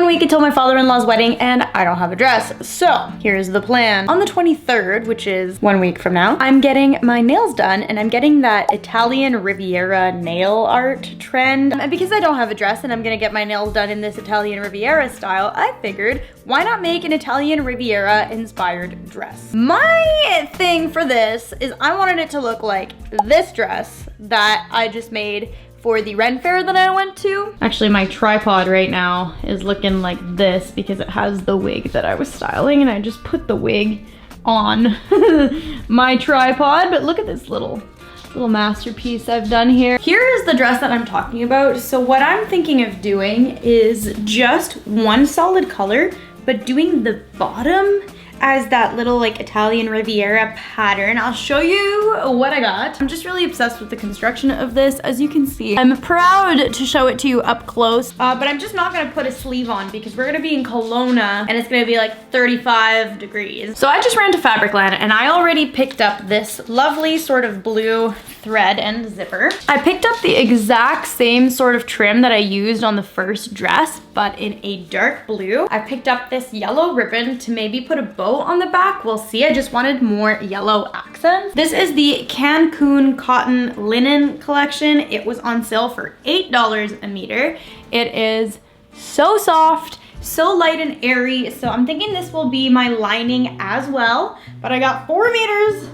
week until my father-in-law's wedding and I don't have a dress. So here's the plan. On the 23rd, which is 1 week from now, I'm getting my nails done and I'm getting that Italian Riviera nail art trend. And because I don't have a dress and I'm gonna get my nails done in this Italian Riviera style, I figured, why not make an Italian Riviera-inspired dress? My thing for this is I wanted it to look like this dress that I just made for the Ren Fair that I went to. Actually, my tripod right now is looking like this because it has the wig that I was styling, and I just put the wig on my tripod. But look at this little masterpiece I've done here. Here is the dress that I'm talking about. So what I'm thinking of doing is just one solid color, but doing the bottom as that little like Italian Riviera pattern. I'll show you what I got. I'm just really obsessed with the construction of this. As you can see, I'm proud to show it to you up close, but I'm just not gonna put a sleeve on because we're gonna be in Kelowna and it's gonna be like 35 degrees. So I just ran to Fabricland and I already picked up this lovely sort of blue thread and zipper. I picked up the exact same sort of trim that I used on the first dress, but in a dark blue. I picked up this yellow ribbon to maybe put a bow on the back. We'll see. I just wanted more yellow accents. This is the Cancun cotton linen collection. It was on sale for $8 a meter. It is so soft, so light and airy. So I'm thinking this will be my lining as well, but I got 4 meters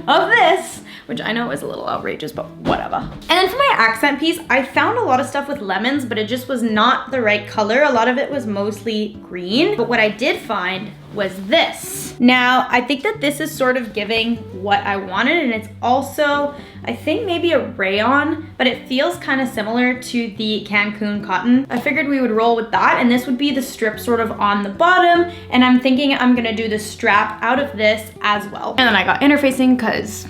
of this, which I know is a little outrageous, but whatever. And then for my accent piece, I found a lot of stuff with lemons, but it just was not the right color. A lot of it was mostly green, but what I did find was this. Now, I think that this is sort of giving what I wanted, and it's also, I think maybe a rayon, but it feels kind of similar to the Cancun cotton. I figured we would roll with that, and this would be the strip sort of on the bottom, and I'm thinking I'm gonna do the strap out of this as well. And then I got interfacing because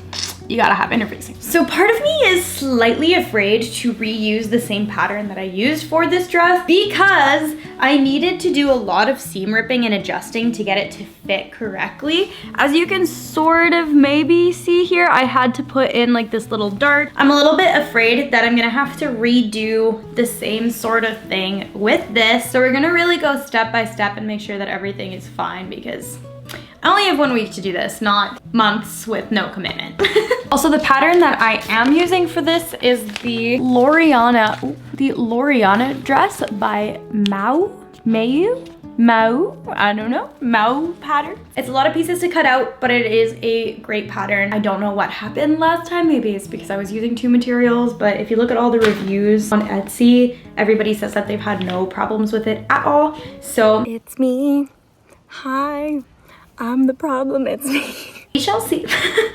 you gotta have interfacing. So part of me is slightly afraid to reuse the same pattern that I used for this dress because I needed to do a lot of seam ripping and adjusting to get it to fit correctly. As you can sort of maybe see here, I had to put in like this little dart. I'm a little bit afraid that I'm gonna have to redo the same sort of thing with this. So we're gonna really go step by step and make sure that everything is fine because I only have 1 week to do this, not months with no commitment. Also, the pattern that I am using for this is the Loriana dress by Mau, I don't know, Mau pattern. It's a lot of pieces to cut out, but it is a great pattern. I don't know what happened last time. Maybe it's because I was using 2 materials, but if you look at all the reviews on Etsy, everybody says that they've had no problems with it at all. So it's me. Hi. I'm the problem, it's me. We shall see.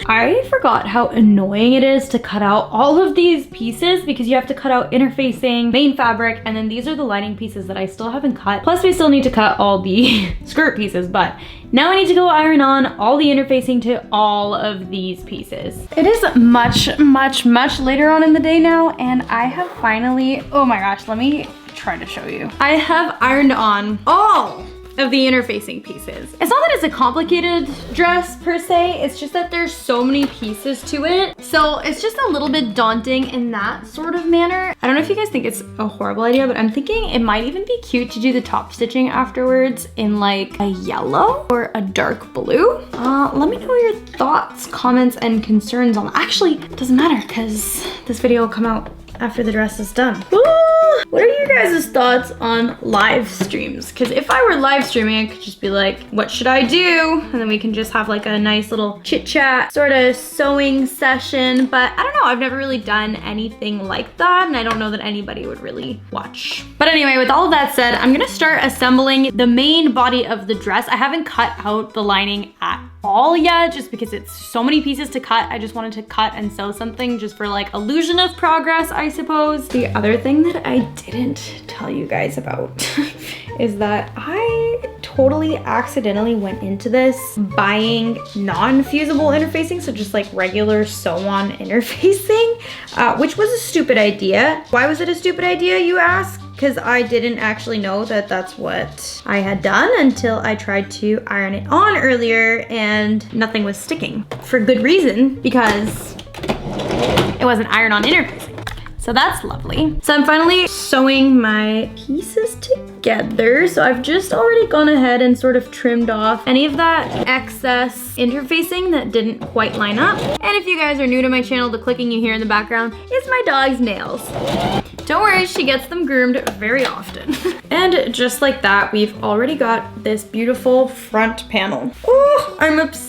I forgot how annoying it is to cut out all of these pieces because you have to cut out interfacing, main fabric, and then these are the lining pieces that I still haven't cut. Plus we still need to cut all the skirt pieces, but now I need to go iron on all the interfacing to all of these pieces. It is much later on in the day now, and I have finally, oh my gosh, let me try to show you. I have ironed on all of the interfacing pieces. It's not that it's a complicated dress per se, it's just that there's so many pieces to it. So it's just a little bit daunting in that sort of manner. I don't know if you guys think it's a horrible idea, but I'm thinking it might even be cute to do the top stitching afterwards in like a yellow or a dark blue. Let me know your thoughts, comments, and concerns on that. Actually, it doesn't matter because this video will come out after the dress is done. Ooh, what are your guys' thoughts on live streams? Because if I were live streaming, I could just be like, what should I do? And then we can just have like a nice little chit chat sort of sewing session. But I don't know, I've never really done anything like that. And I don't know that anybody would really watch. But anyway, with all of that said, I'm gonna start assembling the main body of the dress. I haven't cut out the lining at all yet, just because it's so many pieces to cut. I just wanted to cut and sew something just for like illusion of progress, I suppose. The other thing that I didn't tell you guys about is that I totally accidentally went into this buying non-fusible interfacing, so just like regular sew-on interfacing, which was a stupid idea. Why was it a stupid idea, you ask? Because I didn't actually know that that's what I had done until I tried to iron it on earlier and nothing was sticking. For good reason, because it wasn't iron-on interfacing. So that's lovely. So I'm finally sewing my pieces together. So I've just already gone ahead and sort of trimmed off any of that excess interfacing that didn't quite line up. And if you guys are new to my channel, the clicking you hear in the background is my dog's nails. Don't worry, she gets them groomed very often. And just like that, we've already got this beautiful front panel. Ooh, I'm obsessed.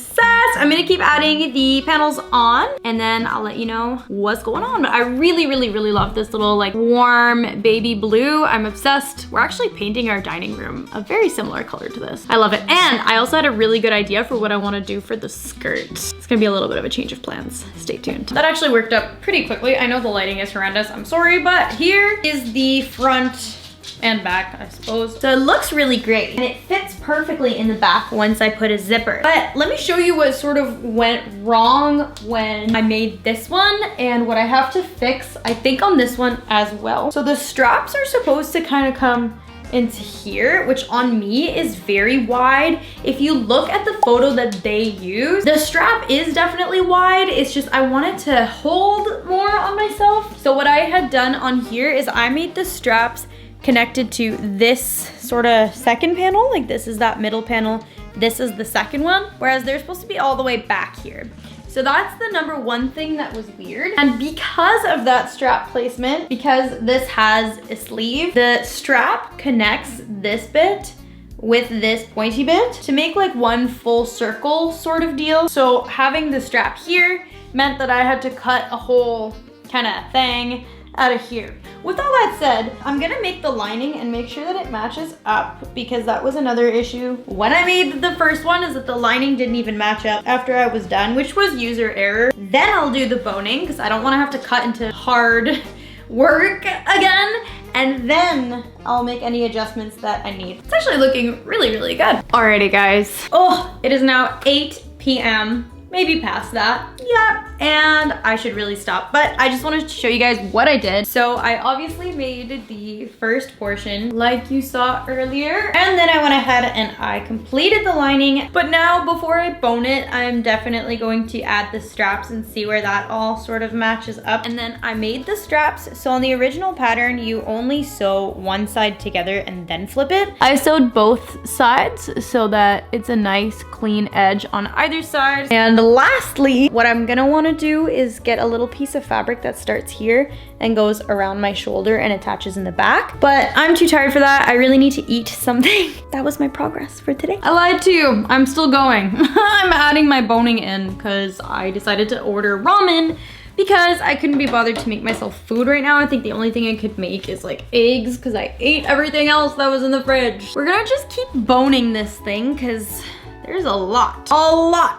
I'm gonna keep adding the panels on and then I'll let you know what's going on. But I really, really, really love this little like warm baby blue. I'm obsessed. We're actually painting our dining room a very similar color to this. I love it. And I also had a really good idea for what I wanna do for the skirt. It's gonna be a little bit of a change of plans. Stay tuned. That actually worked up pretty quickly. I know the lighting is horrendous. I'm sorry, but here is the front and back, I suppose. So it looks really great and it fits perfectly in the back once I put a zipper. But let me show you what sort of went wrong when I made this one and what I have to fix, I think, on this one as well. So the straps are supposed to kind of come into here, which on me is very wide. If you look at the photo that they use, the strap is definitely wide. It's just I wanted to hold more on myself. So what I had done on here is I made the straps connected to this sort of second panel. Like this is that middle panel, this is the second one, whereas they're supposed to be all the way back here. So that's the number one thing that was weird. And because of that strap placement, because this has a sleeve, the strap connects this bit with this pointy bit to make like one full circle sort of deal. So having the strap here meant that I had to cut a whole kind of thing out of here. With all that said, I'm gonna make the lining and make sure that it matches up, because that was another issue when I made the first one, is that the lining didn't even match up after I was done, which was user error. Then I'll do the boning because I don't want to have to cut into hard work again, and then I'll make any adjustments that I need. It's actually looking really, really good. Alrighty guys, oh, it is now 8 p.m. maybe past that. Yeah, and I should really stop, but I just wanted to show you guys what I did. So I obviously made the first portion like you saw earlier, and then I went ahead and I completed the lining. But now before I bone it, I'm definitely going to add the straps and see where that all sort of matches up. And then I made the straps. So on the original pattern, you only sew one side together and then flip it. I sewed both sides so that it's a nice clean edge on either side. And lastly, what I'm gonna wanna do is get a little piece of fabric that starts here and goes around my shoulder and attaches in the back. But I'm too tired for that. I really need to eat something. That was my progress for today. I lied to you, I'm still going. I'm adding my boning in because I decided to order ramen because I couldn't be bothered to make myself food right now. I think the only thing I could make is like eggs because I ate everything else that was in the fridge. We're gonna just keep boning this thing because there's a lot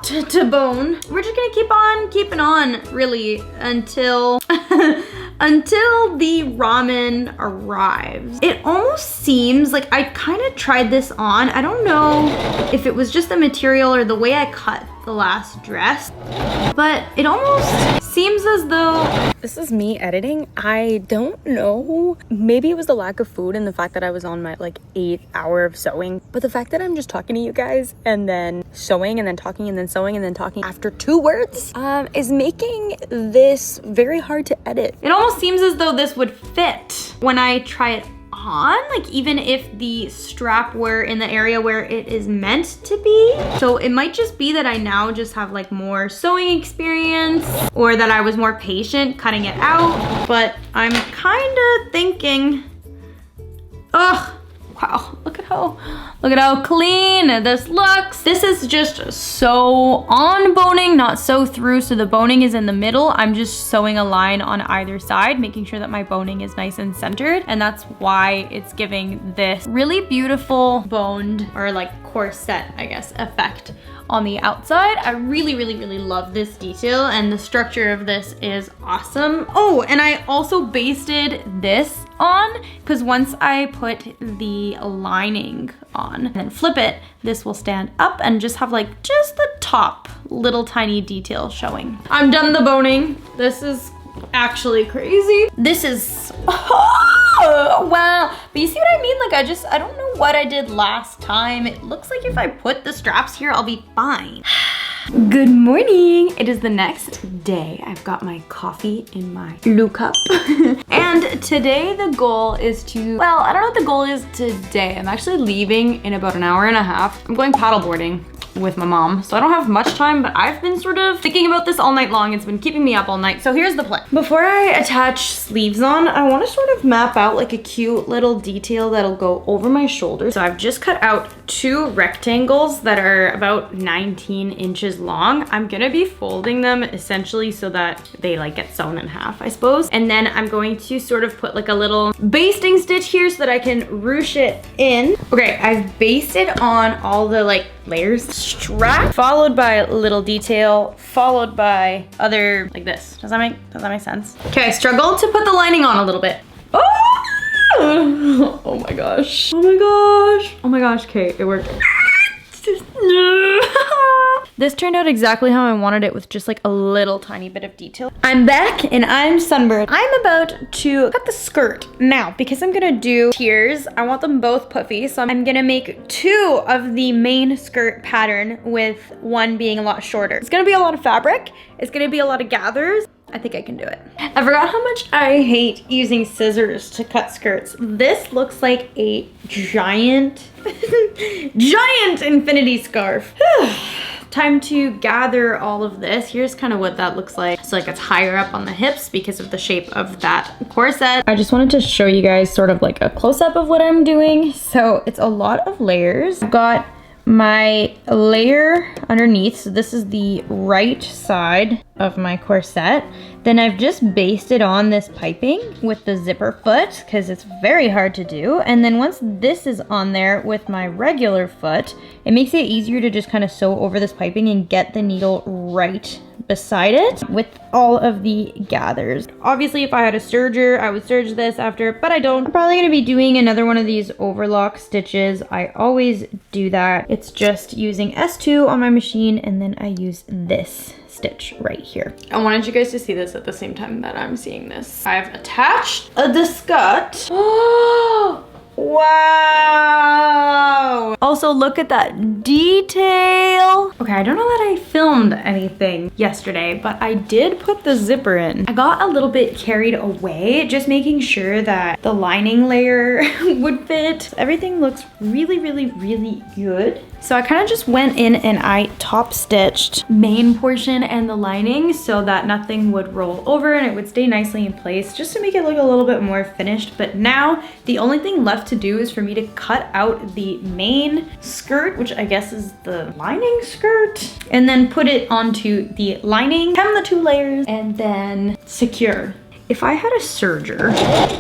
to bone. We're just gonna keep on keeping on, really, until until the ramen arrives. It almost seems like I kind of tried this on. I don't know if it was just the material or the way I cut the last dress, but it almost seems as though... This is me editing. I don't know. Maybe it was the lack of food and the fact that I was on my like 8th hour of sewing, but the fact that I'm just talking to you guys and then sewing and then talking and then sewing and then talking after 2 words is making this very hard to edit. It almost seems as though this would fit when I try it on, like even if the strap were in the area where it is meant to be. So it might just be that I now just have like more sewing experience, or that I was more patient cutting it out. But I'm kind of thinking, oh wow, look at how clean this looks. This is just sew on boning, not sew through. So the boning is in the middle. I'm just sewing a line on either side, making sure that my boning is nice and centered. And that's why it's giving this really beautiful boned, or like corset, I guess, effect on the outside. I really, really, really love this detail, and the structure of this is awesome. Oh, and I also basted this on, because once I put the lining on and then flip it, this will stand up and just have like just the top little tiny detail showing. I'm done the boning. This is actually crazy. This is, oh, wow. But you see what I mean? Like I don't know what I did last time. It looks like if I put the straps here, I'll be fine. Good morning. It is the next day. I've got my coffee in my blue cup. And today the goal is to, well, I don't know what the goal is today. I'm actually leaving in about an hour and a half. I'm going paddleboarding with my mom, so I don't have much time, but I've been sort of thinking about this all night long. It's been keeping me up all night. So here's the plan. Before I attach sleeves on, I want to sort of map out like a cute little detail that'll go over my shoulders. So I've just cut out 2 rectangles that are about 19 inches long. I'm gonna be folding them essentially so that they like get sewn in half, I suppose. And then I'm going to sort of put like a little basting stitch here so that I can ruche it in. Okay, I've basted on all the like layers, strap, followed by little detail, followed by other like this. Does that make sense? Okay, I struggled to put the lining on a little bit. Oh my gosh. Oh my gosh. Oh my gosh. Okay, it worked. This turned out exactly how I wanted it with just like a little tiny bit of detail. I'm back and I'm sunburned. I'm about to cut the skirt. Now, because I'm gonna do tiers, I want them both puffy. So I'm gonna make 2 of the main skirt pattern with one being a lot shorter. It's gonna be a lot of fabric. It's gonna be a lot of gathers. I think I can do it. I forgot how much I hate using scissors to cut skirts. This looks like a giant, giant infinity scarf. Time to gather all of this. Here's kind of what that looks like. So like it's higher up on the hips because of the shape of that corset. I just wanted to show you guys sort of like a close-up of what I'm doing. So it's a lot of layers. I've got my layer underneath, so this is the right side of my corset. Then I've just basted on this piping with the zipper foot because it's very hard to do. And then once this is on there with my regular foot, it makes it easier to just kind of sew over this piping and get the needle right beside it with all of the gathers. Obviously, if I had a serger, I would serge this after, but I don't. I'm probably gonna be doing another one of these overlock stitches. I always do that. It's just using S2 on my machine, and then I use this stitch right here. I wanted you guys to see this at the same time that I'm seeing this. I've attached the skirt. Oh, wow. Also, look at that detail. Okay, I don't know that I filmed anything yesterday, but I did put the zipper in. I got a little bit carried away, just making sure that the lining layer would fit. Everything looks really, really, really good. So I kind of just went in and I top stitched main portion and the lining so that nothing would roll over and it would stay nicely in place just to make it look a little bit more finished. But now the only thing left to do is for me to cut out the main skirt, which I guess is the lining skirt, and then put it onto the lining, hem the 2 layers, and then secure. If I had a serger,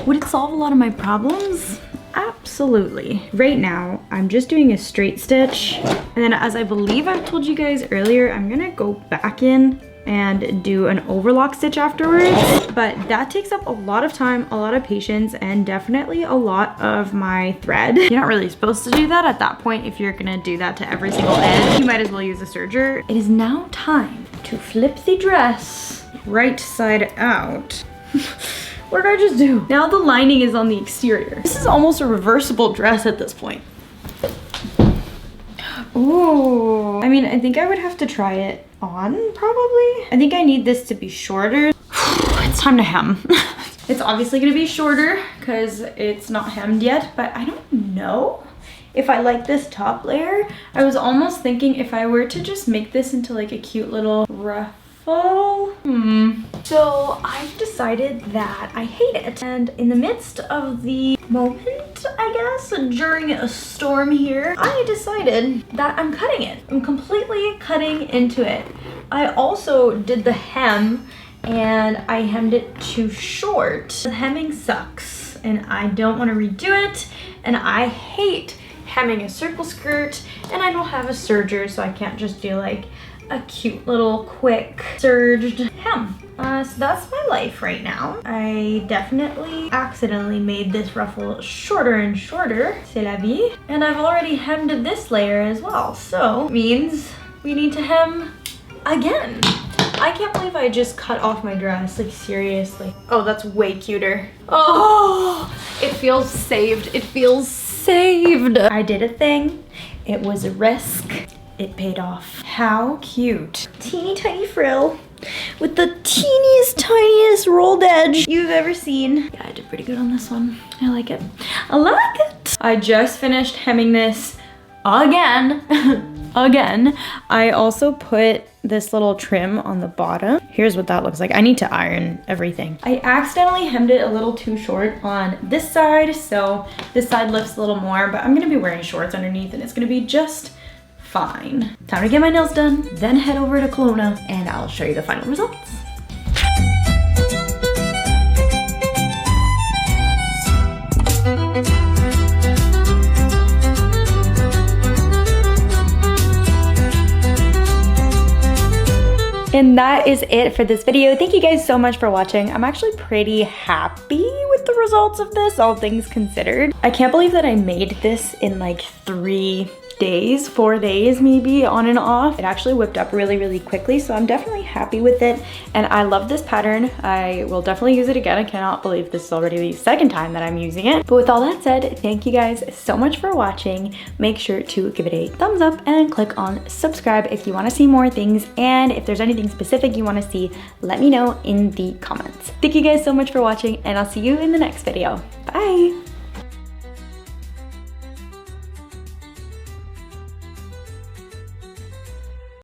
would it solve a lot of my problems? Absolutely. Right now, I'm just doing a straight stitch. And then as I believe I've told you guys earlier, I'm gonna go back in and do an overlock stitch afterwards. But that takes up a lot of time, a lot of patience, and definitely a lot of my thread. You're not really supposed to do that at that point. If you're gonna do that to every single edge, you might as well use a serger. It is now time to flip the dress right side out. What did I just do? Now the lining is on the exterior. This is almost a reversible dress at this point. Ooh. I mean, I think I would have to try it on, probably. I think I need this to be shorter. It's time to hem. It's obviously gonna be shorter because it's not hemmed yet, but I don't know if I like this top layer. I was almost thinking if I were to just make this into like a cute little ruffle. So I've decided that I hate it. And in the midst of the moment, I guess, during a storm here, I decided that I'm cutting it. I'm completely cutting into it. I also did the hem and I hemmed it too short. The hemming sucks and I don't want to redo it. And I hate hemming a circle skirt and I don't have a serger, so I can't just do like a cute little quick serged hem. So that's my life right now. I definitely accidentally made this ruffle shorter and shorter. C'est la vie. And I've already hemmed this layer as well. So means we need to hem again. I can't believe I just cut off my dress, like seriously. Oh, that's way cuter. Oh, it feels saved. It feels saved. I did a thing. It was a risk. It paid off. How cute. Teeny tiny frill with the teeniest, tiniest rolled edge you've ever seen. Yeah, I did pretty good on this one. I like it. I like it. I just finished hemming this again. Again. I also put this little trim on the bottom. Here's what that looks like. I need to iron everything. I accidentally hemmed it a little too short on this side, so this side lifts a little more, but I'm gonna be wearing shorts underneath and it's gonna be just fine. Time to get my nails done, then head over to Kelowna and I'll show you the final results. And that is it for this video. Thank you guys so much for watching. I'm actually pretty happy with the results of this, all things considered. I can't believe that I made this in like 3 days, 4 days maybe, on and off. It actually whipped up really, really quickly, so I'm definitely happy with it. And I love this pattern. I will definitely use it again. I cannot believe this is already the second time that I'm using it. But with all that said, thank you guys so much for watching. Make sure to give it a thumbs up and click on subscribe if you want to see more things. And if there's anything specific you want to see, let me know in the comments. Thank you guys so much for watching, and I'll see you in the next video. Bye!